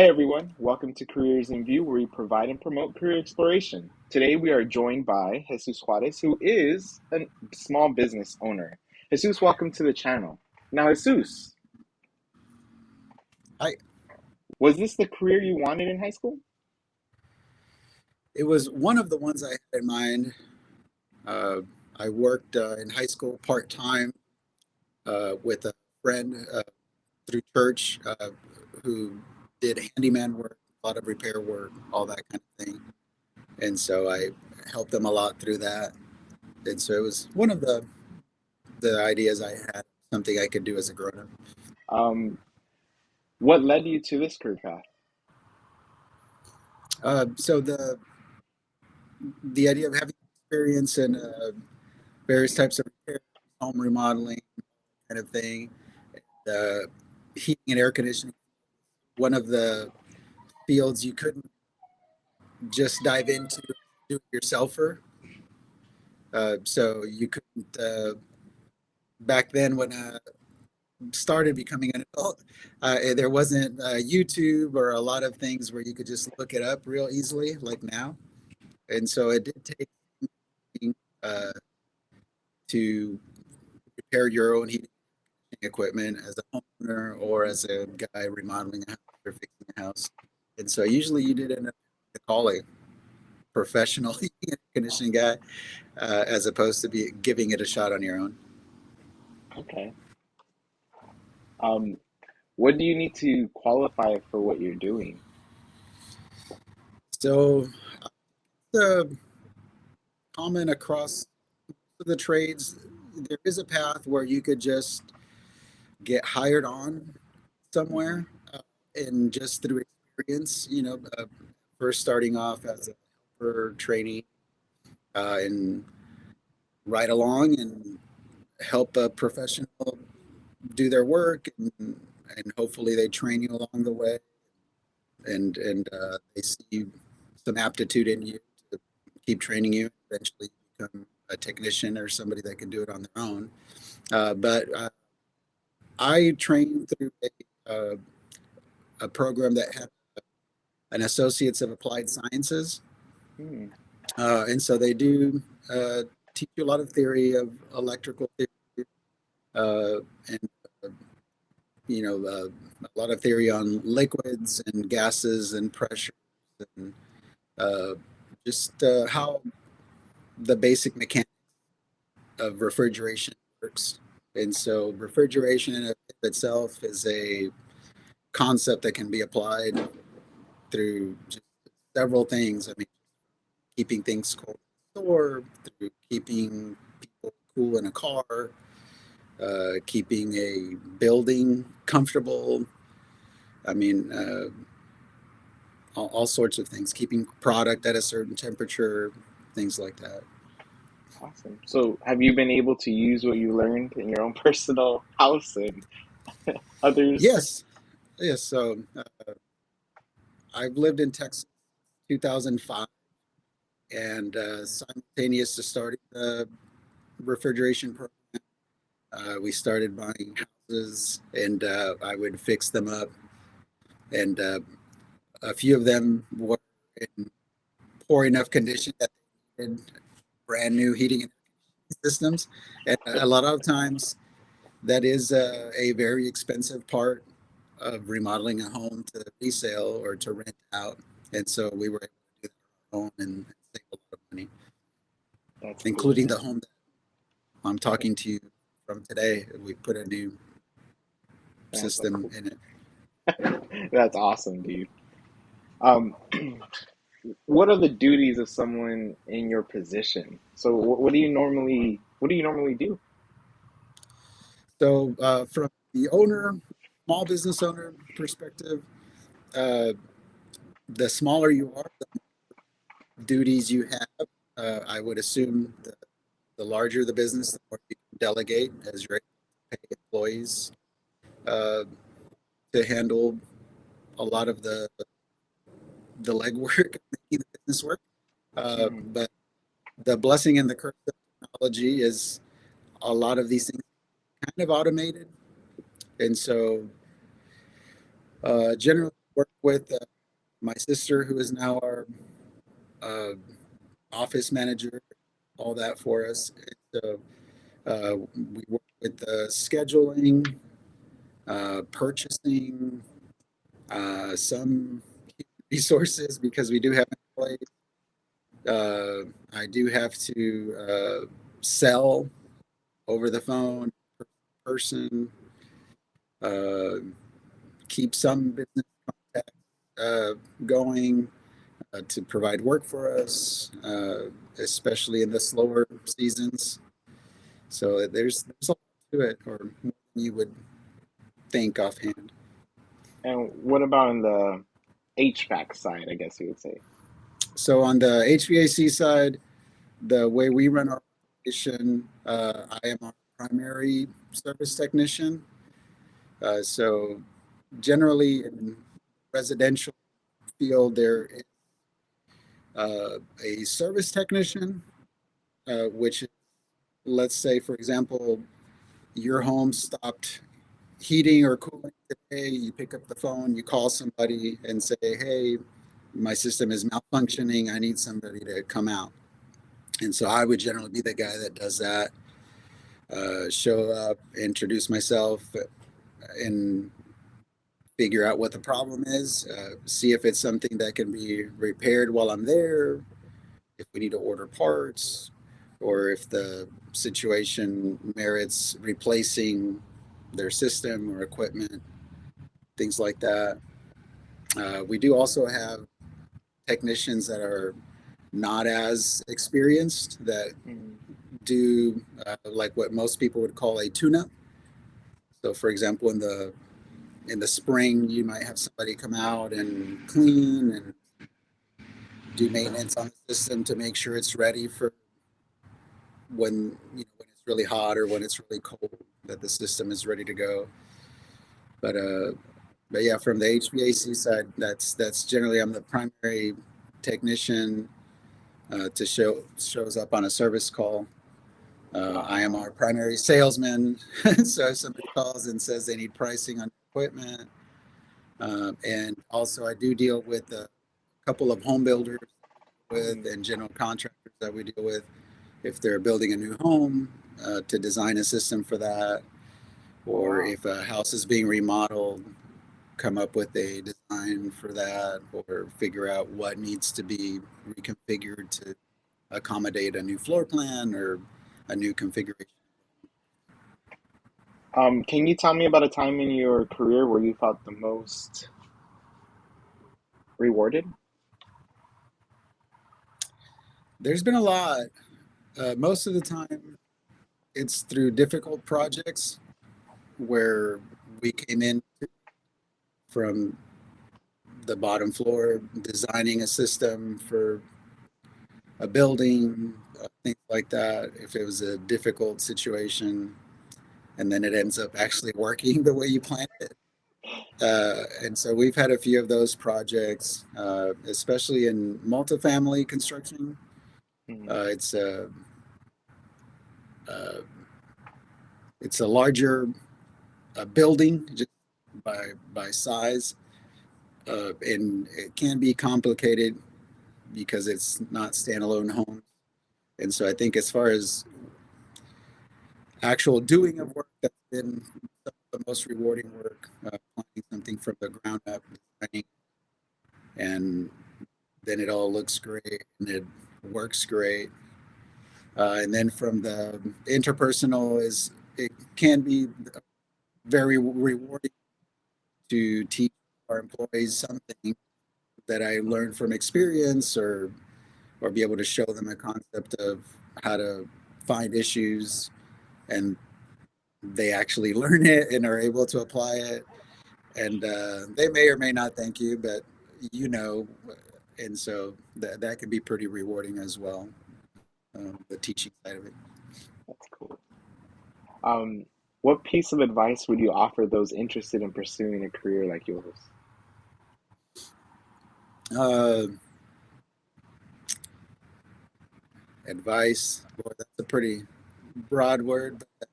Hey everyone, welcome to Careers in View, where we provide and promote career exploration. Today we are joined by Jesus Juarez, who is a small business owner. Jesus, welcome to the channel. Now, Jesus, I was this the career you wanted in high school? It was one of the ones I had in mind. Uh, I worked in high school part time with a friend through church who did handyman work, a lot of repair work, all that kind of thing. And so I helped them a lot through that. And so it was one of the ideas I had, something I could do as a grown up. Um, what led you to this career path? So the idea of having experience in various types of repair, home remodeling kind of thing, uh, heating and air conditioning, one of the fields you couldn't just dive into do it yourselfer. So you couldn't back then when I started becoming an adult, there wasn't YouTube or a lot of things where you could just look it up real easily like now. And so it did take uh, to repair your own heating equipment as a homeowner or as a guy remodeling a house or fixing a house. And so usually you did end up calling professional air conditioning guy as opposed to be giving it a shot on your own. Okay. Um, what do you need to qualify for what you're doing? So the common across the trades, there is a path where you could just get hired on somewhere and just through experience, first starting off as a helper trainee and ride along and help a professional do their work and hopefully they train you along the way and they see some aptitude in you to keep training you. Eventually, become a technician or somebody that can do it on their own. But I trained through a program that had an Associates of Applied Sciences, Hmm, and so they do teach you a lot of theory of electrical theory and uh, a lot of theory on liquids and gases and pressures and uh, just how the basic mechanics of refrigeration works. And so, refrigeration in itself is a concept that can be applied through just several things. I mean, keeping things cold in the store, through keeping people cool in a car, keeping a building comfortable. I mean, all sorts of things, keeping product at a certain temperature, things like that. awesome. So, have you been able to use what you learned in your own personal house and others? Yes, yes. So I've lived in Texas 2005, and simultaneous to starting the refrigeration program, we started buying houses, and I would fix them up, and a few of them were in poor enough condition that they needed brand new heating and systems, and a lot of times that is a very expensive part of remodeling a home to resale or to rent out. And so we were able to do that on our own and save a lot of money, That's cool, including the man. home that I'm talking to you from today. We put a new That's a system cool. in it. That's awesome, dude. Um, what are the duties of someone in your position? So, what do you normally do? So, from the owner, small business owner perspective, uh, the smaller you are, the duties you have. I would assume the larger the business, the more you can delegate as you're able to pay employees uh, to handle a lot of the legwork of making the business work. Hmm. But the blessing and the curse of technology is a lot of these things kind of automated, and so generally work with my sister, who is now our uh, office manager, all that for us. So we work with scheduling, purchasing, some resources because we do have employees. I do have to sell over the phone, person, uh, keep some business contact going to provide work for us, especially in the slower seasons. So there's a lot to it, or more than you would think offhand. And what about on the HVAC side, I guess you would say? So on the HVAC side, the way we run our operation, I am our primary service technician. So generally in residential field, there is a service technician, which is, let's say, for example, your home stopped heating or cooling today. You pick up the phone, you call somebody and say, hey, my system is malfunctioning. I need somebody to come out. And so I would generally be the guy that does that. Show up, introduce myself, and figure out what the problem is. See if it's something that can be repaired while I'm there. If we need to order parts, or if the situation merits replacing their system or equipment, things like that. We do also have technicians that are not as experienced that Mhm. do like what most people would call a tune-up. So, for example, in the spring, you might have somebody come out and clean and do maintenance on the system to make sure it's ready for when when it's really hot or when it's really cold, that the system is ready to go. But but yeah, from the HVAC side, that's generally I'm the primary technician to shows up on a service call. I am our primary salesman, so if somebody calls and says they need pricing on equipment, and also I do deal with a couple of home builders with Mhm. and general contractors that we deal with if they're building a new home to design a system for that, Oh, or wow. if a house is being remodeled, come up with a design for that, or figure out what needs to be reconfigured to accommodate a new floor plan or a new configuration. Can you tell me about a time in your career where you felt the most rewarded? There's been a lot. Most of the time, it's through difficult projects where we came in from the bottom floor, designing a system for a building, things like that. If it was a difficult situation, and then it ends up actually working the way you planned it. And so we've had a few of those projects, especially in multifamily construction. Mhm. It's uh, it's a larger building just by size, and it can be complicated because it's not standalone homes. And so I think as far as actual doing of work, that's been some of the most rewarding work, planning something from the ground up, designing, and then it all looks great and it works great. And then from the interpersonal is it can be very rewarding to teach our employees something that I learned from experience, or be able to show them a concept of how to find issues, and they actually learn it and are able to apply it. And they may or may not thank you, but you know, and so that can be pretty rewarding as well, the teaching side of it. That's cool. Um, what piece of advice would you offer those interested in pursuing a career like yours? Uh, Advice, boy, that's a pretty broad word. But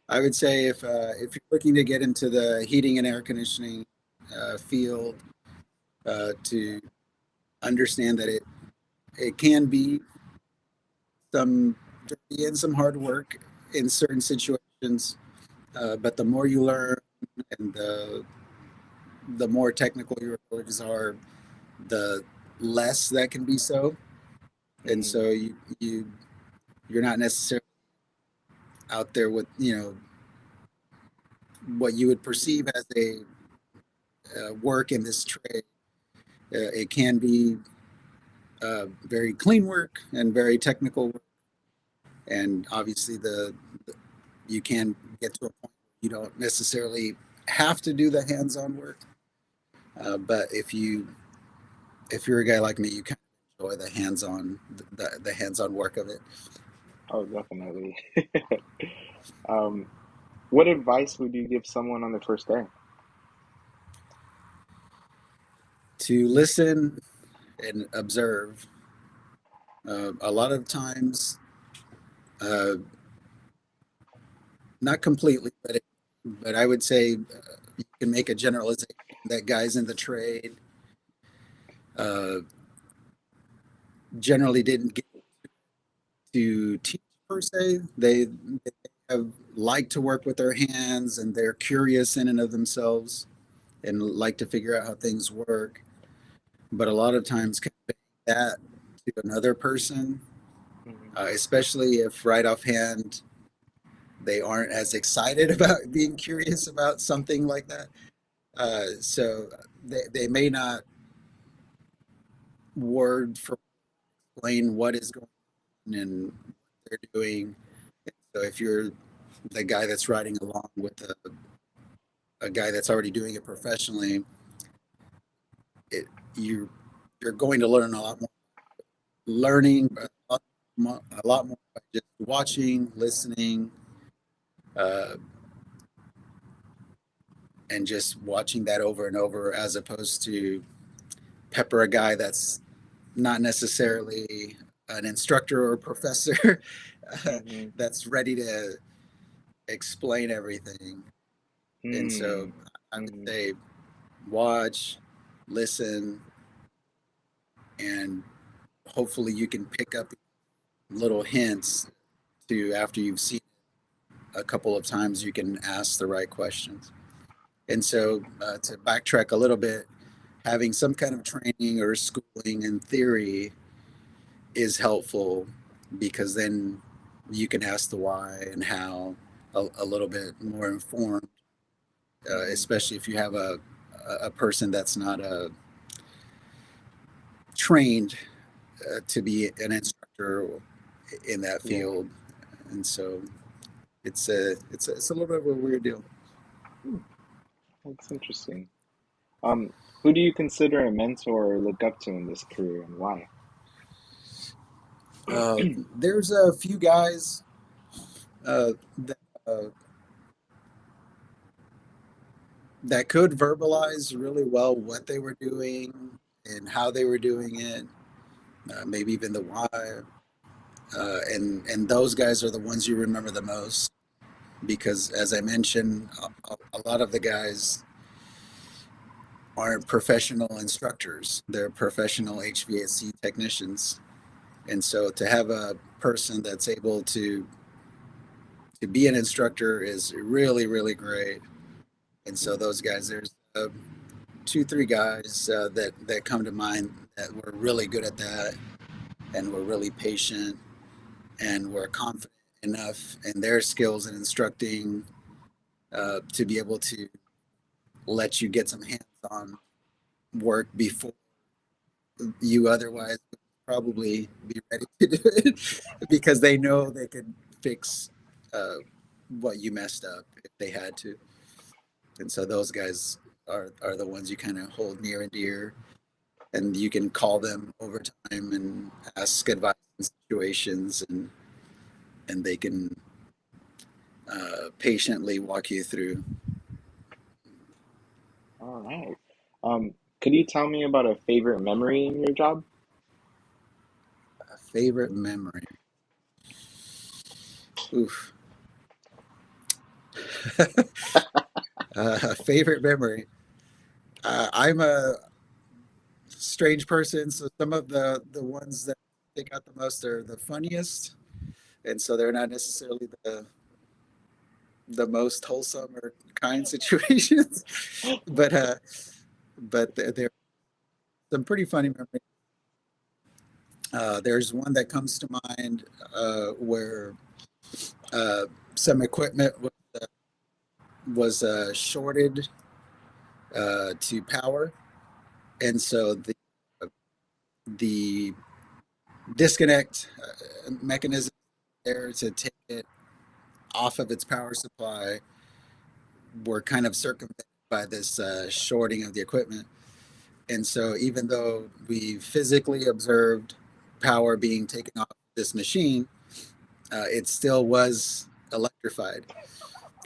I would say if you're looking to get into the heating and air conditioning field, to understand that it can be some dirty and some hard work in certain situations, but the more you learn and the more technical your abilities are, the less that can be so. And Mm-hmm. so you're not necessarily out there with what you would perceive as a work in this trade. It can be very clean work and very technical work, and obviously you can get to a point where you don't necessarily have to do the hands-on work. But if you're a guy like me, you kind of enjoy the hands-on work of it. Oh, definitely. Um, what advice would you give someone on the first day? To listen and observe. A lot of times, uh, not completely, but I would say you can make a generalization that guys in the trade uh, generally didn't get to teach per se. They have liked to work with their hands, and they're curious in and of themselves and like to figure out how things work. But a lot of times, conveying that to another person, Mm-hmm. especially if right offhand they aren't as excited about being curious about something like that. So they may not word for explain what is going on and what they're doing. So if you're the guy that's riding along with a guy that's already doing it professionally, it you you're going to learn a lot more. Learning a lot more by just watching, listening, uh, and just watching that over and over, as opposed to pepper a guy that's not necessarily an instructor or a professor Mm-hmm. that's ready to explain everything. And so I would Mm-hmm. say watch, listen, and hopefully you can pick up little hints to, after you've seen it a couple of times, you can ask the right questions. And so to backtrack a little bit, having some kind of training or schooling in theory is helpful, because then you can ask the why and how a little bit more informed, Mm-hmm. especially if you have a person that's not trained to be an instructor in that Yeah. field. And so it's a little bit of a weird deal. Hmm, that's interesting. Who do you consider a mentor or look up to in this career and why? There's a few guys that that could verbalize really well what they were doing and how they were doing it, maybe even the why. And those guys are the ones you remember the most, because, as I mentioned, a lot of the guys aren't professional instructors; they're professional HVAC technicians. And so, to have a person that's able to be an instructor is really, really great. And so, those guys, there's two, three guys that come to mind that were really good at that and were really patient and were confident enough in their skills in instructing to be able to let you get some hands-on work before you otherwise would probably be ready to do it, because they know they could fix uh, what you messed up if they had to. And so those guys are the ones you kind of hold near and dear, and you can call them over time and ask advice in situations, and they can patiently walk you through. All right. Could you tell me about a favorite memory in your job? A favorite memory. Oof. Favorite memory. I'm a strange person. So some of the ones that stick out the most are the funniest, and so they're not necessarily the most wholesome or kind situations, but there are some pretty funny memories. There's one that comes to mind where uh, some equipment was shorted to power, and so the disconnect mechanism there to take it off of its power supply were kind of circumvented by this shorting of the equipment. And so, even though we physically observed power being taken off this machine, it still was electrified.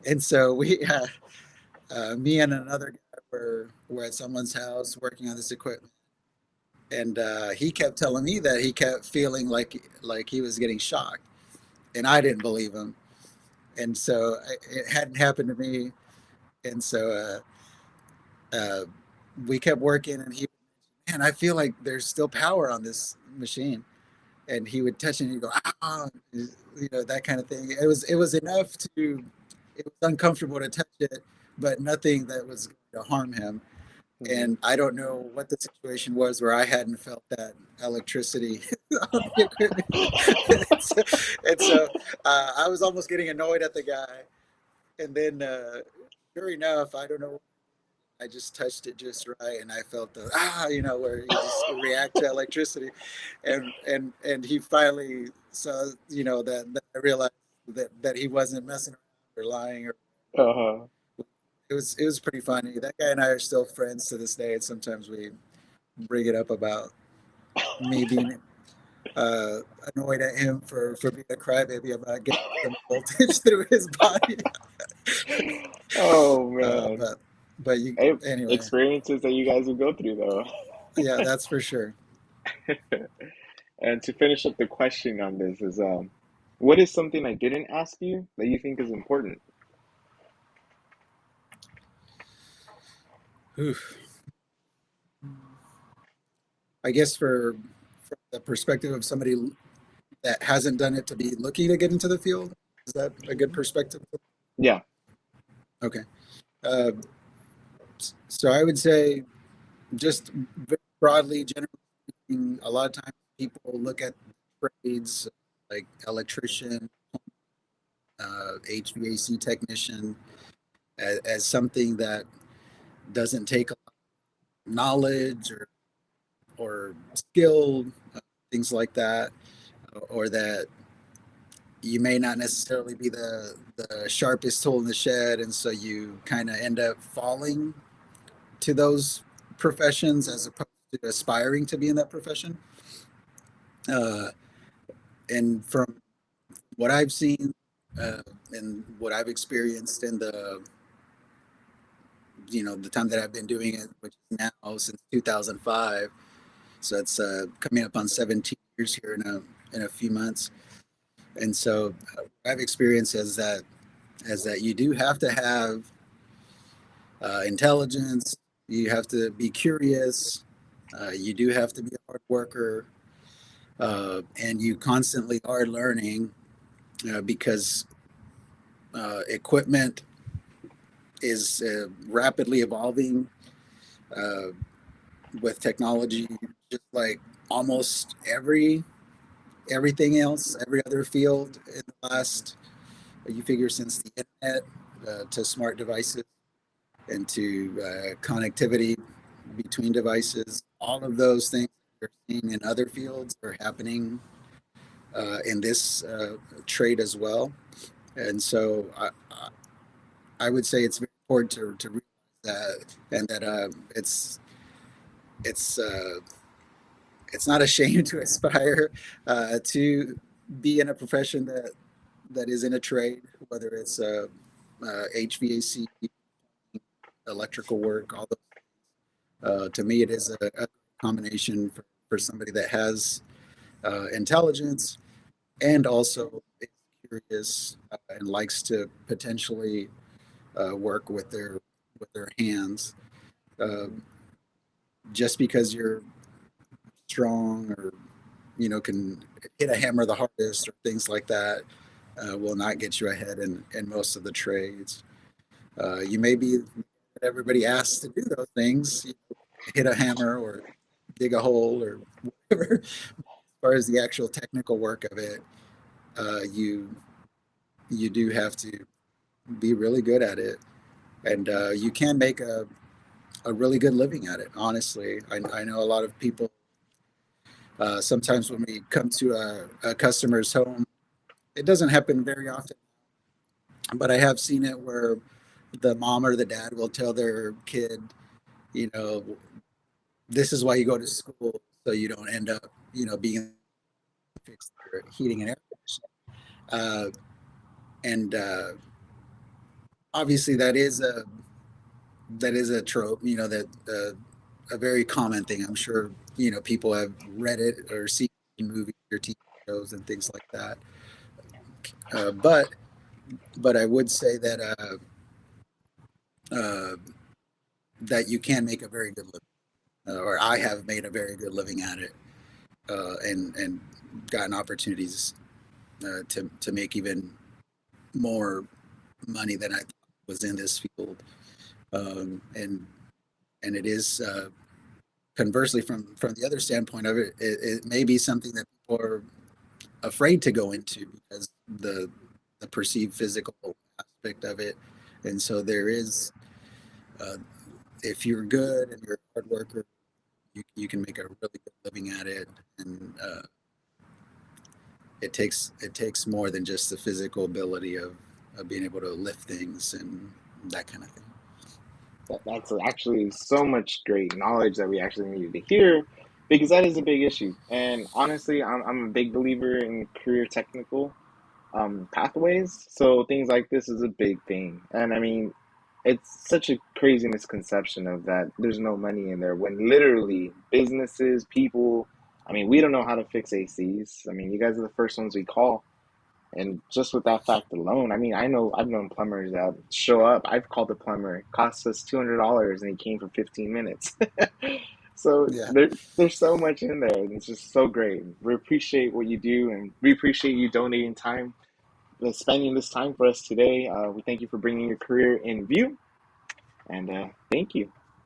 And so, me and another guy were at someone's house working on this equipment, and he kept telling me that he kept feeling like he was getting shocked, and I didn't believe him. And so, it hadn't happened to me, and so uh, we kept working, and he, man, I feel like there's still power on this machine, and he would touch it and he'd go, ah, that kind of thing. It was enough to, it was uncomfortable to touch it, but nothing that was going to harm him. Mhm. And I don't know what the situation was where I hadn't felt that electricity on the equipment. and so I was almost getting annoyed at the guy. And then, sure enough, I don't know, I just touched it just right, and I felt where you just react to electricity, and he finally saw, that I realized that he wasn't messing around or lying, or Uh-huh. it was pretty funny. That guy and I are still friends to this day, and sometimes we bring it up about me being uh, annoyed at him for being a crybaby about getting some voltage through his body. Oh Uh, man. but but you Hey, anyway, experiences that you guys would go through though. yeah, that's for sure. And to finish up the question on this is what is something I didn't ask you that you think is important? Oof. I guess from the perspective of somebody that hasn't done it to be looking to get into the field, is that a good perspective? Yeah. Okay. Uh, so I would say, just very broadly, generally speaking, a lot of times people look at trades like electrician, HVAC technician as something that doesn't take a lot of knowledge or skill, things like that, or that you may not necessarily be the sharpest tool in the shed, and so you kind of end up falling to those professions as opposed to aspiring to be in that profession. Uh, and from what I've seen, uh, and what I've experienced in the time that I've been doing it, which is now since 2005, so it's coming up on 17 years here in a few months. And so, what I've experienced is that you do have to have intelligence. You have to be curious. You do have to be a hard worker, and you constantly are learning, because equipment is rapidly evolving uh, with technology, just like almost everything else, every other field in the last, you figure, since the internet, to smart devices and to connectivity between devices. All of those things we're seeing in other fields are happening in this trade as well. And so I would say it's very important to realize that, and that it's uh, it's not a shame to aspire to be in a profession that is in a trade, whether it's HVAC, electrical work, all those. To me, it is a combination for somebody that has intelligence and also is curious, and likes to potentially work with their hands. Uh, just because you're strong or can hit a hammer the hardest or things like that will not get you ahead in most of the trades. You may be everybody asks to do those things, hit a hammer or dig a hole or whatever. As far as the actual technical work of it, you do have to be really good at it, and you can make a really good living at it. Honestly, I know a lot of people. Sometimes when we come to a customer's home, it doesn't happen very often, but I have seen it where the mom or the dad will tell their kid, you know, this is why you go to school so you don't end up, being fixed for heating and air conditioning. And obviously that is a trope, that a very common thing. I'm sure people have read it or seen it in movies or TV shows and things like that. But I would say uh, that you can make a very good living, or I have made a very good living at it, and gotten opportunities to make even more money than I thought was in this field. And it is conversely from the other standpoint of it, it may be something that people are afraid to go into because the perceived physical aspect of it, and so there is. Uh, if you're good and you're a hard worker, you can make a really good living at it, and it takes more than just the physical ability of being able to lift things and that kind of thing. That's actually so much great knowledge that we actually needed to hear because that is a big issue. And honestly, I'm a big believer in career technical pathways. So things like this is a big thing. And I mean, it's such a crazy misconception of that there's no money in there when literally businesses, people, I mean, we don't know how to fix ACs. I mean, you guys are the first ones we call. And just with that fact alone, I mean, I've known plumbers that show up. I've called a plumber, it cost us $200, and he came for 15 minutes. So Yeah. there's so much in there, and it's just so great. We appreciate what you do, and we appreciate you donating time, spending this time for us today. We thank you for bringing your career in view, and thank you.